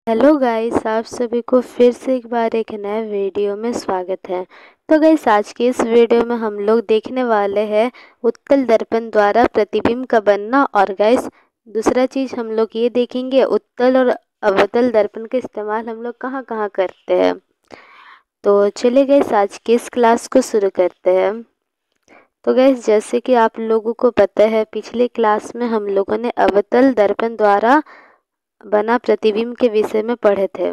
Hello guys, आप सभी को फिर से एक बार एक नए वीडियो में स्वागत है। तो गाइस, आज के इस वीडियो में हम लोग देखने वाले हैं उत्तल दर्पण द्वारा प्रतिबिंब का बनना। और गाइस, दूसरा चीज़ हम लोग ये देखेंगे उत्तल और अवतल दर्पण का इस्तेमाल हम लोग कहाँ कहाँ करते हैं। तो चलिए गाइस, आज की इस क्लास को शुरू करते हैं। तो गाइस, जैसे कि आप लोगों को पता है, पिछले क्लास में हम लोगों ने अवतल दर्पण द्वारा बना प्रतिबिंब के विषय में पढ़े थे।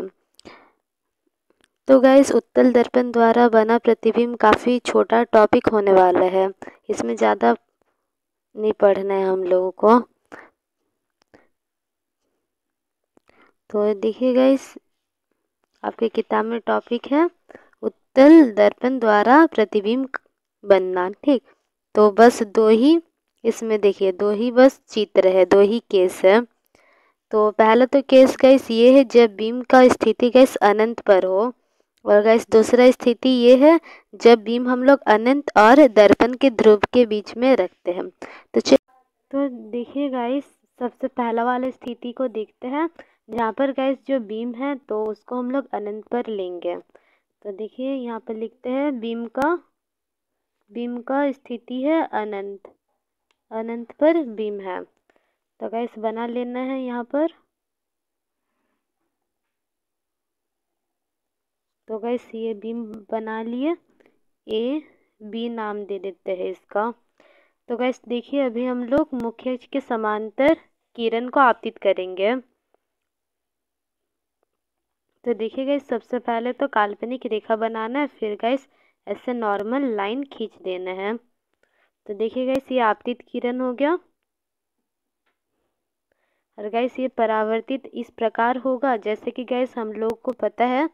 तो गाइस, उत्तल दर्पण द्वारा बना प्रतिबिंब काफ़ी छोटा टॉपिक होने वाला है, इसमें ज़्यादा नहीं पढ़ना है हम लोगों को। तो देखिए गाइस, आपके किताब में टॉपिक है उत्तल दर्पण द्वारा प्रतिबिंब बनना। ठीक, तो बस दो ही इसमें देखिए, दो ही बस चित्र है, दो ही केस है। तो पहला तो केस गाइस ये है जब बीम का स्थिति गाइस अनंत पर हो, और गाइस दूसरा स्थिति ये है जब बीम हम लोग अनंत और दर्पण के ध्रुव के बीच में रखते हैं। तो देखिए गाइस, सबसे पहला वाला स्थिति को देखते हैं, जहाँ पर गाइस जो बीम है तो उसको हम लोग अनंत पर लेंगे। तो देखिए यहाँ पर लिखते हैं बीम का स्थिति है अनंत, अनंत पर बीम है। तो गाइस बना लेना है यहाँ पर। तो गाइस ये बीम बना लिए, ए बी नाम दे देते हैं इसका। तो गाइस देखिए, अभी हम लोग मुख्य अक्ष के समांतर किरण को आपतित करेंगे। तो देखिए गाइस, सबसे पहले तो काल्पनिक रेखा बनाना है, फिर गाइस ऐसे नॉर्मल लाइन खींच देना है। तो देखिए गाइस, ये आपतित किरण हो गया, और गाइस ये परावर्तित इस प्रकार होगा जैसे कि गाइस हम लोग को पता है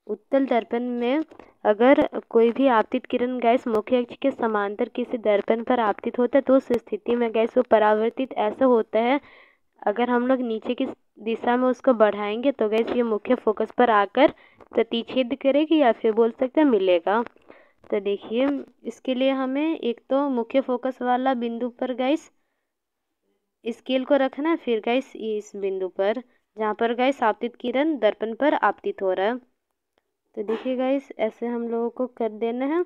उत्तल दर्पण में अगर कोई भी आपतित किरण गैस मुख्य अक्ष के समांतर किसी दर्पण पर आपतित होता है तो उस स्थिति में गैस वो परावर्तित ऐसा होता है, अगर हम लोग नीचे की दिशा में उसको बढ़ाएंगे तो गैस ये मुख्य फोकस पर आकर प्रतिच्छेद करेगी, या फिर बोल सकते हैं मिलेगा। तो देखिए, इसके लिए हमें एक तो मुख्य फोकस वाला बिंदु पर गैस स्केल को रखना है, फिर गैस इस बिंदु पर जहाँ पर गैस आपतित किरण दर्पण पर आपतित हो रहा है। तो देखिए गाइस, ऐसे हम लोगों को कर देना है।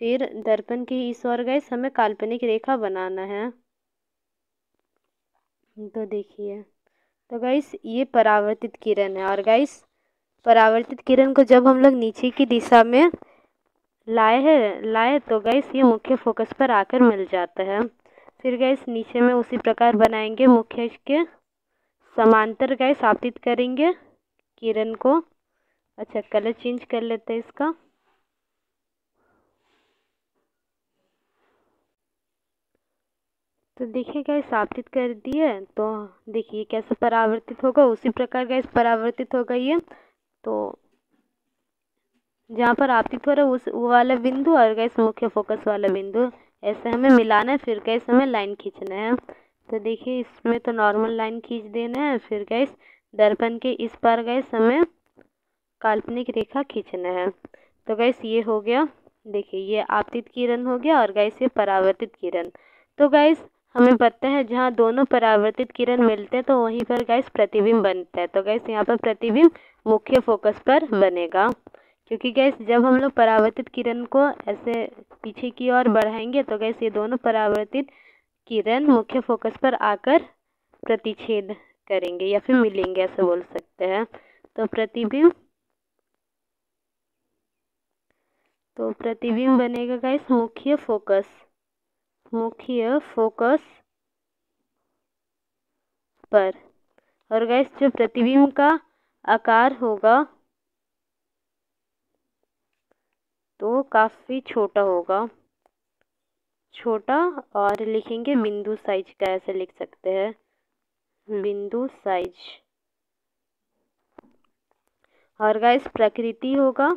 फिर दर्पण के इस ओर गाइस हमें काल्पनिक रेखा बनाना है। तो देखिए, तो गाइस ये परावर्तित किरण है, और गाइस परावर्तित किरण को जब हम लोग नीचे की दिशा में लाए तो गाइस ये मुख्य फोकस पर आकर मिल जाता है। फिर गाइस नीचे में उसी प्रकार बनाएंगे, मुख्य अक्ष के समांतर गाइस आपतित करेंगे किरण को। अच्छा, कलर चेंज कर लेते हैं इसका। तो देखिए गाइस, आपतित कर दिए, तो देखिए कैसे परावर्तित होगा, उसी प्रकार गाइस परावर्तित होगा ये। तो जहाँ पर आपतित हो रहा है उस वो वाला बिंदु और गाइस मुख्य फोकस वाला बिंदु ऐसे हमें मिलाना है, फिर गाइस हमें लाइन खींचना है। तो देखिए, इसमें तो नॉर्मल लाइन खींच देना है, फिर गाइस दर्पण के इस पार गाइस हमें काल्पनिक रेखा खींचना है। तो गाइस ये हो गया, देखिए ये आपतित किरण हो गया और गाइस ये परावर्तित किरण। तो गाइस हमें पता है जहाँ दोनों परावर्तित किरण मिलते हैं तो वहीं पर गाइस प्रतिबिंब बनता है। तो गाइस यहाँ पर प्रतिबिंब मुख्य फोकस पर बनेगा, क्योंकि गाइस जब हम लोग परावर्तित किरण को ऐसे पीछे की ओर बढ़ाएंगे तो गाइस ये दोनों परावर्तित किरण मुख्य फोकस पर आकर प्रतिच्छेद करेंगे या फिर मिलेंगे, ऐसे बोल सकते हैं। तो प्रतिबिंब बनेगा गाइस मुख्य फोकस पर, और गाइस जो प्रतिबिंब का आकार होगा तो काफ़ी छोटा होगा, छोटा, और लिखेंगे बिंदु साइज का, ऐसे लिख सकते हैं बिंदु साइज। और गाइस प्रकृति होगा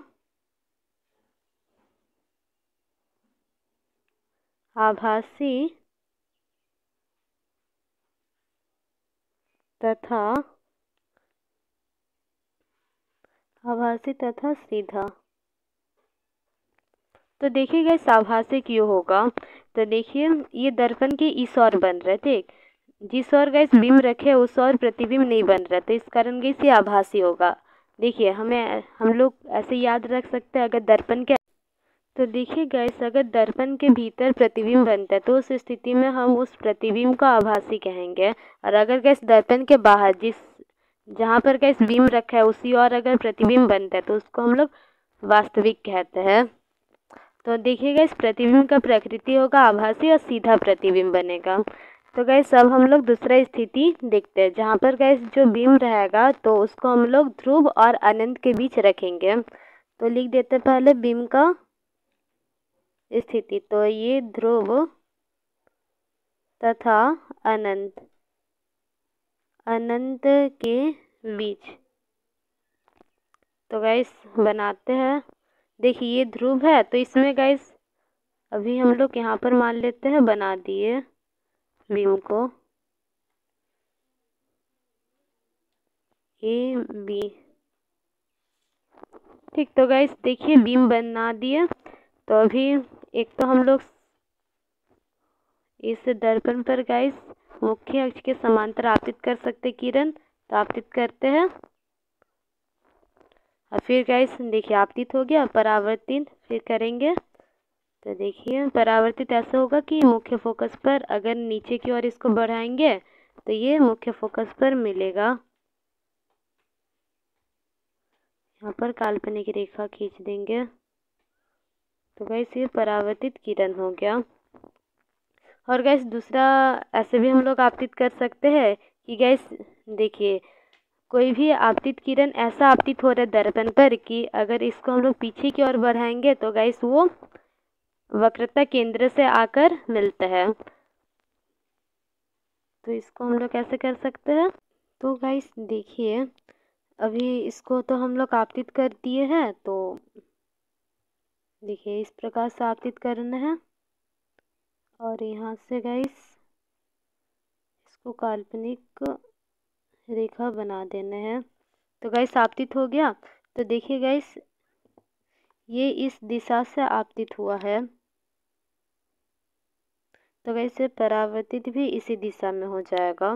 आभासी तथा सीधा। तो देखिए गाइस, आभासी क्यों होगा, तो देखिए ये दर्पण के इस ओर बन रहे थे, जिस ओर गाइस बीम रखे उस ओर प्रतिबिंब नहीं बन रहा, तो इस कारण गाइस ये आभासी होगा। देखिए हम लोग ऐसे याद रख सकते हैं, अगर दर्पण के तो देखिए गाइस अगर दर्पण के भीतर प्रतिबिंब बनता है तो उस स्थिति में हम उस प्रतिबिंब को आभासी कहेंगे। और अगर गाइस दर्पण के बाहर जहाँ पर गाइस बीम रखा है उसी और अगर प्रतिबिंब बनता है तो उसको हम लोग वास्तविक कहते हैं। तो देखिए गाइस प्रतिबिंब का प्रकृति होगा आभासी और सीधा प्रतिबिंब बनेगा। तो गाइस अब हम लोग दूसरा स्थिति देखते हैं, जहाँ पर गाइस जो बीम रहेगा तो उसको हम लोग ध्रुव और अनंत के बीच रखेंगे। तो लिख देते हैं पहले बीम का स्थिति। तो ये ध्रुव तथा अनंत के बीच। तो गाइस बनाते हैं। देखिए ये ध्रुव है, तो इसमें गाइस अभी हम लोग यहाँ पर मान लेते हैं, बना दिए बीम को ए बी। ठीक, तो गाइस देखिए बीम बना दिए। तो अभी एक तो हम लोग इस दर्पण पर गाइस मुख्य अक्ष के समांतर आपतित कर सकते किरण, तो आपतित करते हैं। और फिर गाइस देखिए आपतित हो गया, परावर्तित फिर करेंगे। तो देखिए परावर्तित ऐसा होगा कि मुख्य फोकस पर अगर नीचे की ओर इसको बढ़ाएंगे तो ये मुख्य फोकस पर मिलेगा। यहाँ पर काल्पनिक रेखा खींच देंगे। तो गाइस ये परावर्तित किरण हो गया। और गाइस दूसरा ऐसे भी हम लोग आपतित कर सकते हैं कि गाइस देखिए कोई भी आपतित किरण ऐसा आपतित हो रहा है दर्पण पर कि अगर इसको हम लोग पीछे की ओर बढ़ाएंगे तो गाइस वो वक्रता केंद्र से आकर मिलता है। तो इसको हम लोग कैसे कर सकते हैं? तो गाइस देखिए अभी इसको तो हम लोग आपतित कर दिए हैं, तो देखिए इस प्रकार से आपतित करना है। और यहाँ से गाइस इसको काल्पनिक रेखा बना देना है। तो गाइस आपतित हो गया। तो देखिए गाइस ये इस दिशा से आपतित हुआ है, तो गाइस परावर्तित भी इसी दिशा में हो जाएगा।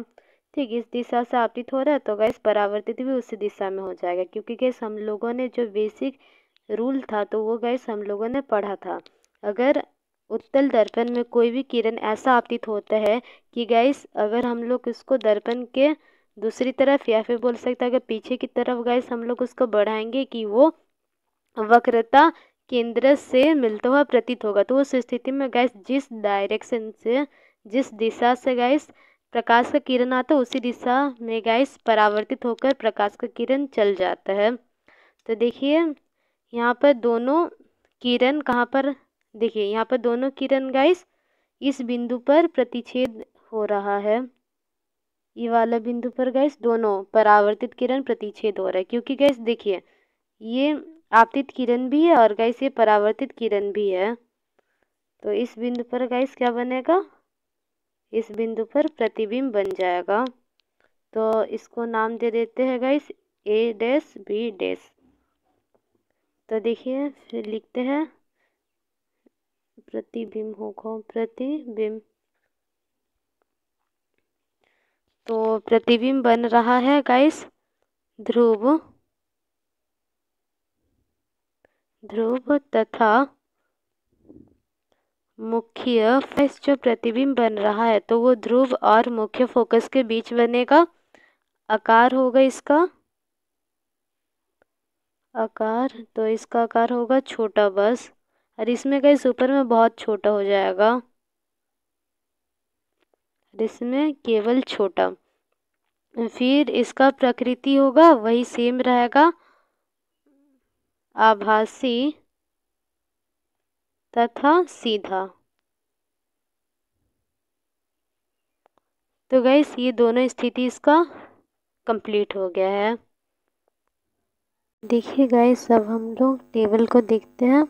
ठीक, इस दिशा से आपतित हो रहा है तो गाइस परावर्तित भी उसी दिशा में हो जाएगा, क्योंकि गाइस हम लोगों ने जो बेसिक रूल था तो वो गाइस हम लोगों ने पढ़ा था। अगर उत्तल दर्पण में कोई भी किरण ऐसा आपतित होता है कि गाइस अगर हम लोग इसको दर्पण के दूसरी तरफ या फिर बोल सकते हैं अगर पीछे की तरफ गाइस हम लोग उसको बढ़ाएंगे कि वो वक्रता केंद्र से मिलता हुआ प्रतीत होगा, तो उस स्थिति में गाइस जिस दिशा से गाइस प्रकाश का किरण आता है उसी दिशा में गाइस परावर्तित होकर प्रकाश का किरण चल जाता है। तो देखिए यहाँ पर दोनों किरण कहाँ पर, देखिए यहाँ पर दोनों किरण गाइस इस बिंदु पर प्रतिच्छेद हो रहा है। ये वाला बिंदु पर गाइस दोनों परावर्तित किरण प्रतिच्छेद हो रहा है, क्योंकि गाइस देखिए ये आपतित किरण भी है और गाइस ये परावर्तित किरण भी है। तो इस बिंदु पर गाइस क्या बनेगा, इस बिंदु पर प्रतिबिंब बन जाएगा। तो इसको नाम दे देते हैं गाइस ए डैश बी डैश। तो देखिए फिर लिखते हैं प्रतिबिंब होगा प्रतिबिंब। तो प्रतिबिंब बन रहा है गाइस ध्रुव तथा मुख्य फोकस। जो प्रतिबिंब बन रहा है तो वो ध्रुव और मुख्य फोकस के बीच बनेगा। आकार होगा इसका आकार, तो इसका आकार होगा छोटा बस, और इसमें गाइस ऊपर में बहुत छोटा हो जाएगा, इसमें केवल छोटा। फिर इसका प्रकृति होगा वही सेम रहेगा, आभासी तथा सीधा। तो गाइस ये दोनों स्थिति इसका कंप्लीट हो गया है। देखिए गाइस अब हम लोग टेबल को देखते हैं।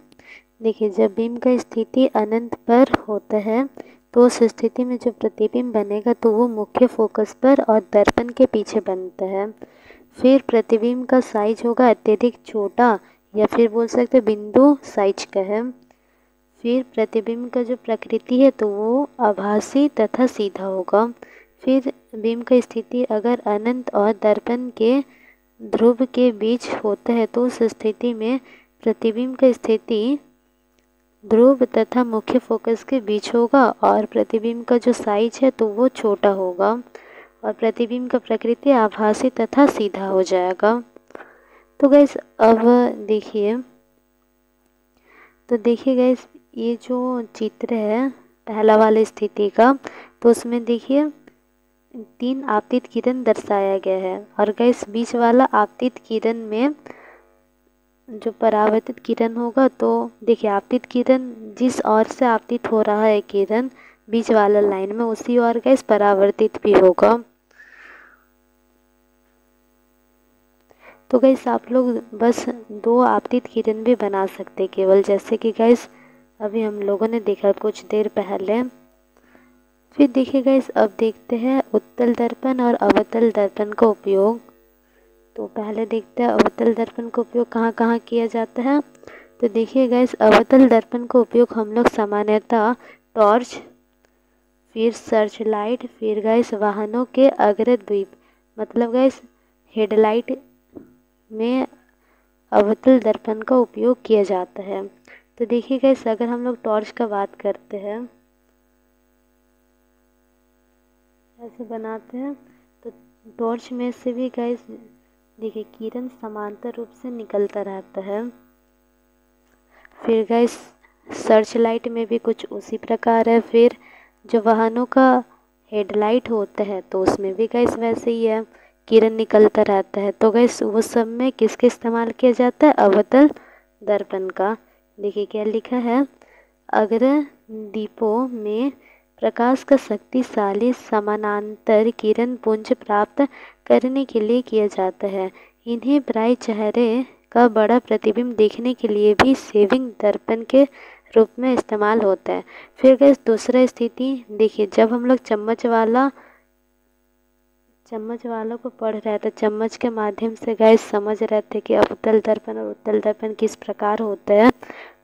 देखिए जब बीम का स्थिति अनंत पर होता है तो उस स्थिति में जो प्रतिबिंब बनेगा तो वो मुख्य फोकस पर और दर्पण के पीछे बनता है। फिर प्रतिबिंब का साइज होगा अत्यधिक छोटा या फिर बोल सकते बिंदु साइज का है। फिर प्रतिबिंब का जो प्रकृति है तो वो आभासी तथा सीधा होगा। फिर बीम का स्थिति अगर अनंत और दर्पण के ध्रुव के बीच होता है तो उस स्थिति में प्रतिबिंब का स्थिति ध्रुव तथा मुख्य फोकस के बीच होगा और प्रतिबिंब का जो साइज है तो वो छोटा होगा और प्रतिबिंब का प्रकृति आभासी तथा सीधा हो जाएगा। तो गाइस अब देखिए, तो देखिए गाइस ये जो चित्र है पहला वाला स्थिति का, तो उसमें देखिए 3 आपतित किरण दर्शाया गया है और गाइस बीच वाला आपतित किरण में जो परावर्तित किरण होगा, तो देखिए आपतित किरण जिस ओर से आपतित हो रहा है किरण बीच वाला लाइन में, उसी ओर गाइस परावर्तित भी होगा। तो गाइस आप लोग बस 2 आपतित किरण भी बना सकते केवल, जैसे कि गाइस अभी हम लोगों ने देखा कुछ देर पहले। फिर देखिए गाइस अब देखते हैं उत्तल दर्पण और अवतल दर्पण का उपयोग। तो पहले देखते हैं अवतल दर्पण का उपयोग कहाँ कहाँ किया जाता है। तो देखिए गाइस अवतल दर्पण का उपयोग हम लोग सामान्यतः टॉर्च, फिर सर्च लाइट, फिर गाइस वाहनों के अग्रद्वीप मतलब गाइस हेडलाइट में अवतल दर्पण का उपयोग किया जाता है। तो देखिए गाइस अगर हम लोग टॉर्च का बात करते हैं, ऐसे बनाते हैं, तो टॉर्च में से भी गाइस देखिए किरण समांतर रूप से निकलता रहता है। फिर गाइस सर्च लाइट में भी कुछ उसी प्रकार है। फिर जो वाहनों का हेडलाइट होता है तो उसमें भी गाइस वैसे ही है, किरण निकलता रहता है। तो गाइस वो सब में किसके इस्तेमाल किया जाता है, अवतल दर्पण का। देखिए क्या लिखा है, अग्र दीपों में प्रकाश का शक्तिशाली समानांतर किरण पुंज प्राप्त करने के लिए किया जाता है। इन्हें प्राय चेहरे का बड़ा प्रतिबिंब देखने के लिए भी सेविंग दर्पण के रूप में इस्तेमाल होता है। फिर गाइस दूसरा स्थिति देखिए, जब हम लोग चम्मच वालों को पढ़ रहे थे, चम्मच के माध्यम से गाइस समझ रहे थे कि अवतल दर्पण और उत्तल दर्पण किस प्रकार होता है।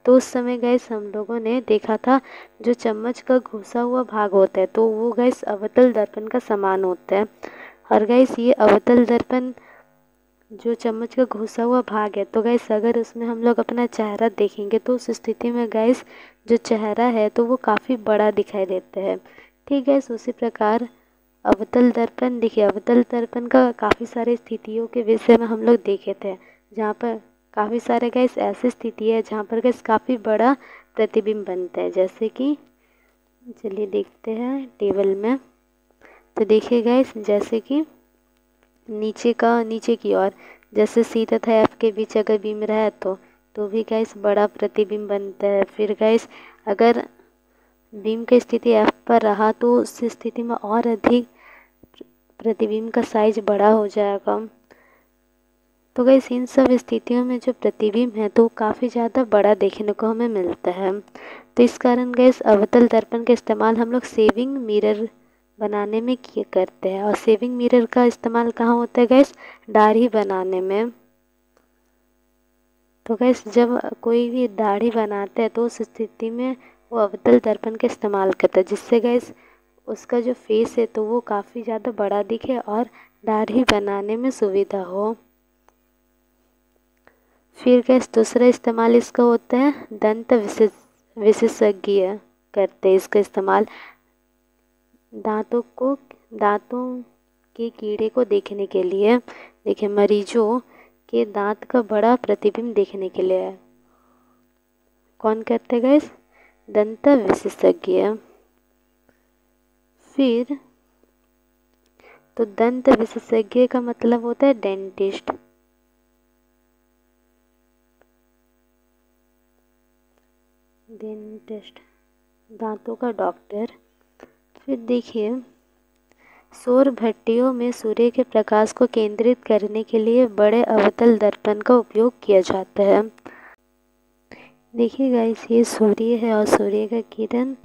तो उस समय गाइस हम लोगों ने देखा था जो चम्मच का घुसा हुआ भाग होता है तो वो गाइस अवतल दर्पण का समान होता है। और गाइस ये अवतल दर्पण जो चम्मच का घुसा हुआ भाग है, तो गाइस अगर उसमें हम लोग अपना चेहरा देखेंगे तो उस स्थिति में गाइस जो चेहरा है तो वो काफ़ी बड़ा दिखाई देता है। ठीक है, उसी प्रकार अवतल दर्पण, देखिए अवतल दर्पण का काफ़ी सारे स्थितियों के विषय में हम लोग देखे थे, जहाँ पर काफ़ी सारे गाइस ऐसी स्थिति है जहाँ पर गाइस काफ़ी बड़ा प्रतिबिंब बनता है। जैसे कि चलिए देखते हैं टेबल में। तो देखिए गाइस जैसे कि नीचे की ओर जैसे सी तथा एफ के बीच अगर बीम रहा तो भी गाइस बड़ा प्रतिबिंब बनता है। फिर गाइस अगर बीम की स्थिति एफ पर रहा तो उस स्थिति में और अधिक प्रतिबिंब का साइज बड़ा हो जाएगा। तो गाइस इन सब स्थितियों में जो प्रतिबिंब है तो काफ़ी ज़्यादा बड़ा देखने को हमें मिलता है। तो इस कारण गाइस अवतल दर्पण का इस्तेमाल हम लोग सेविंग मिरर बनाने में करते हैं। और सेविंग मिरर का इस्तेमाल कहाँ होता है गाइस, दाढ़ी बनाने में। तो गाइस जब कोई भी दाढ़ी बनाते हैं तो उस स्थिति में वो अवतल दर्पण का इस्तेमाल करता है, जिससे गाइस उसका जो फेस है तो वो काफ़ी ज़्यादा बड़ा दिखे और दाढ़ी बनाने में सुविधा हो। फिर गाइस दूसरा इस्तेमाल इसका होता है दंत विशेषज्ञ करते हैं इसका इस्तेमाल दांतों के कीड़े को देखने के लिए। देखिए मरीजों के दांत का बड़ा प्रतिबिंब देखने के लिए कौन करते हैं गाइस, दंत विशेषज्ञ। फिर तो दंत विशेषज्ञ का मतलब होता है डेंटिस्ट। दांतों का डॉक्टर। फिर देखिए सौर भट्टियों में सूर्य के प्रकाश को केंद्रित करने के लिए बड़े अवतल दर्पण का उपयोग किया जाता है। देखिए गाइस ये सूर्य है और सूर्य का किरण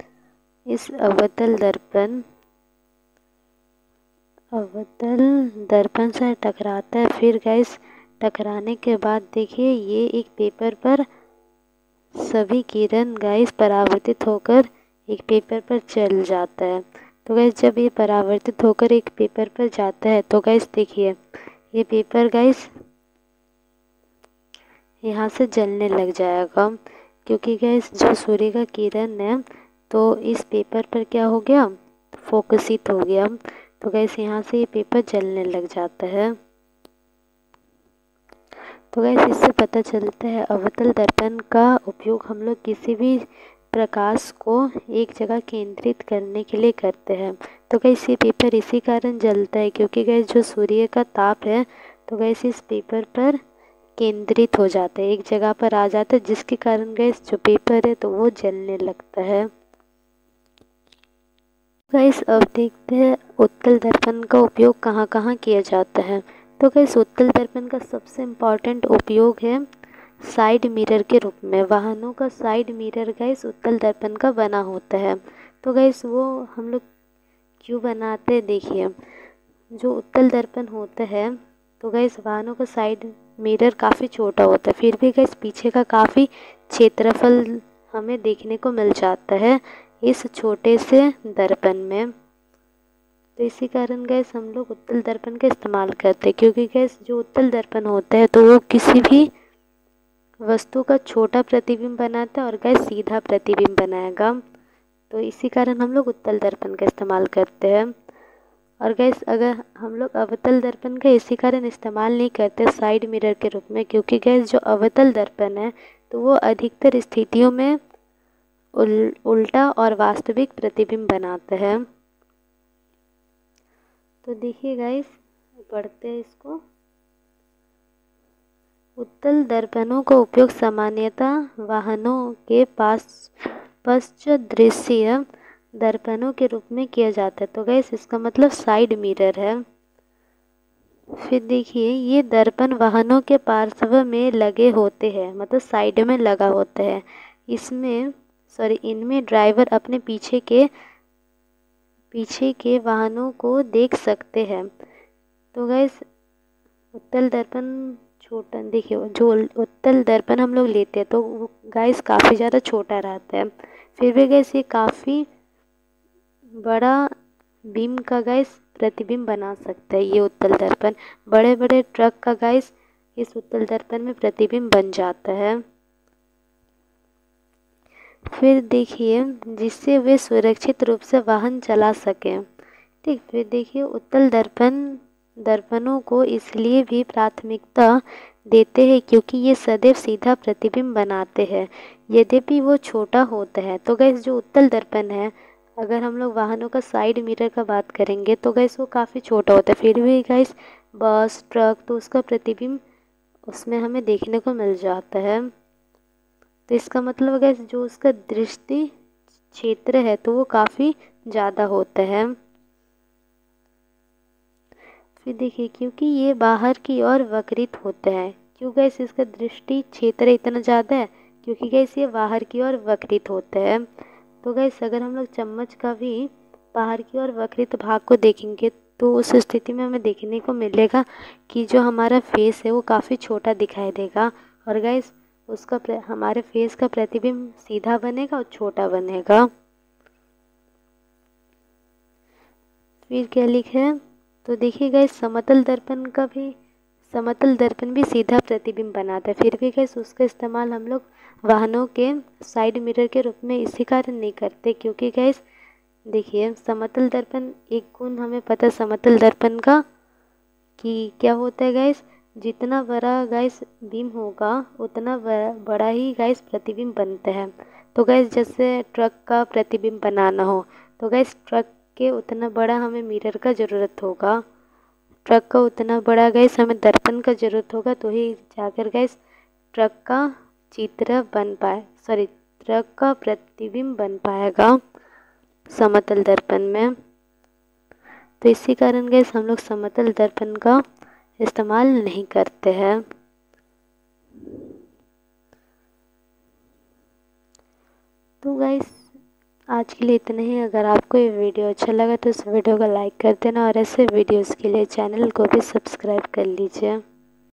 इस अवतल दर्पण से टकराता है। फिर गाइस टकराने के बाद देखिए ये एक पेपर पर सभी किरण गाइस परावर्तित होकर एक पेपर पर चल जाता है। तो गैस जब ये परावर्तित होकर एक पेपर पर जाता है तो गैस देखिए ये पेपर गैस यहाँ से जलने लग जाएगा, क्योंकि गैस जो सूर्य का किरण है तो इस पेपर पर क्या हो गया, फोकसित हो गया। तो गैस यहाँ से ये पेपर जलने लग जाता है। तो गैस इससे पता चलता है अवतल दर्पण का उपयोग हम लोग किसी भी प्रकाश को एक जगह केंद्रित करने के लिए करते हैं। तो गैस ये पेपर इसी कारण जलता है क्योंकि गैस जो सूर्य का ताप है तो गैस इस पेपर पर केंद्रित हो जाता है, एक जगह पर आ जाता है, जिसके कारण गैस जो पेपर है तो वो जलने लगता है। गैस अब देखते हैं उत्तल दर्पण का उपयोग कहाँ कहाँ किया जाता है। तो गैस उत्तल दर्पण का सबसे इम्पॉर्टेंट उपयोग है साइड मिरर के रूप में। वाहनों का साइड मिरर गैस उत्तल दर्पण का बना होता है। तो गैस वो हम लोग क्यों बनाते हैं, देखिए जो उत्तल दर्पण होता है तो गैस वाहनों का साइड मिरर काफ़ी छोटा होता है, फिर भी गैस पीछे का काफ़ी क्षेत्रफल हमें देखने को मिल जाता है इस छोटे से दर्पण में। तो इसी कारण गैस हम लोग उत्तल दर्पण का इस्तेमाल करते हैं, क्योंकि गैस जो उत्तल दर्पण होता है तो वो किसी भी वस्तु का छोटा प्रतिबिंब बनाता है और गैस सीधा प्रतिबिंब बनाएगा। तो इसी कारण हम लोग उत्तल दर्पण का इस्तेमाल करते हैं। और गैस अगर हम लोग अवतल दर्पण का इसी कारण इस्तेमाल नहीं करते साइड मिरर के रूप में, क्योंकि गैस जो अवतल दर्पण है तो वो अधिकतर स्थितियों में उल्टा और वास्तविक प्रतिबिंब बनाता है। तो देखिए गाइस पढ़ते हैं इसको। उत्तल दर्पणों का उपयोग सामान्यतः वाहनों के पास पश्च दृश्य दर्पणों के रूप में किया जाता है। तो गैस इसका मतलब साइड मिरर है। फिर देखिए ये दर्पण वाहनों के पार्श्व में लगे होते हैं, मतलब साइड में लगा होता है। इनमें ड्राइवर अपने पीछे के वाहनों को देख सकते हैं। तो गैस उत्तल दर्पण छोटा, देखिए जो उत्तल दर्पण हम लोग लेते हैं तो वो गैस काफ़ी ज़्यादा छोटा रहता है, फिर भी गैस ये काफ़ी बड़ा बीम का गैस प्रतिबिंब बना सकता है। ये उत्तल दर्पण बड़े बड़े ट्रक का गैस इस उत्तल दर्पण में प्रतिबिंब बन जाता है। फिर देखिए जिससे वे सुरक्षित रूप से वाहन चला सकें। ठीक, फिर देखिए उत्तल दर्पणों को इसलिए भी प्राथमिकता देते हैं क्योंकि ये सदैव सीधा प्रतिबिंब बनाते हैं, यद्यपि वो छोटा होता है। तो गैस जो उत्तल दर्पण है, अगर हम लोग वाहनों का साइड मिरर का बात करेंगे तो गैस वो काफ़ी छोटा होता है, फिर भी गैस बस ट्रक तो उसका प्रतिबिंब उसमें हमें देखने को मिल जाता है। तो इसका मतलब गैस जो उसका दृष्टि क्षेत्र है तो वो काफ़ी ज़्यादा होता है। फिर देखिए क्योंकि ये बाहर की ओर वक्रित होता है। क्यों गैस इसका दृष्टि क्षेत्र इतना ज़्यादा है, क्योंकि गैस ये बाहर की ओर वक्रित होता है। तो गैस अगर हम लोग चम्मच का भी बाहर की ओर वक्रित भाग को देखेंगे तो उस स्थिति में हमें देखने को मिलेगा कि जो हमारा फेस है वो काफ़ी छोटा दिखाई देगा, और गैस उसका हमारे फेस का प्रतिबिंब सीधा बनेगा और छोटा बनेगा। फिर क्या लिखा है, तो देखिए गैस समतल दर्पण भी सीधा प्रतिबिंब बनाता है, फिर भी गैस उसका इस्तेमाल हम लोग वाहनों के साइड मिरर के रूप में इसी कारण नहीं करते, क्योंकि गैस देखिए समतल दर्पण एक गुण हमें पता है समतल दर्पण का कि क्या होता है गैस, जितना बड़ा गैस बीम होगा उतना बड़ा ही गैस प्रतिबिंब बनता है। तो गैस जैसे ट्रक का प्रतिबिंब बनाना हो तो गैस ट्रक के उतना बड़ा हमें मिरर का ज़रूरत होगा, ट्रक का उतना बड़ा गैस हमें दर्पण का ज़रूरत होगा, तो ही जाकर गैस ट्रक का चित्र बन पाए, ट्रक का प्रतिबिंब बन पाएगा समतल दर्पण में। तो इसी कारण गैस हम लोग समतल दर्पण का इस्तेमाल नहीं करते हैं। तो गाइस आज के लिए इतना ही। अगर आपको ये वीडियो अच्छा लगा तो इस वीडियो को लाइक कर देना और ऐसे वीडियोस के लिए चैनल को भी सब्सक्राइब कर लीजिए।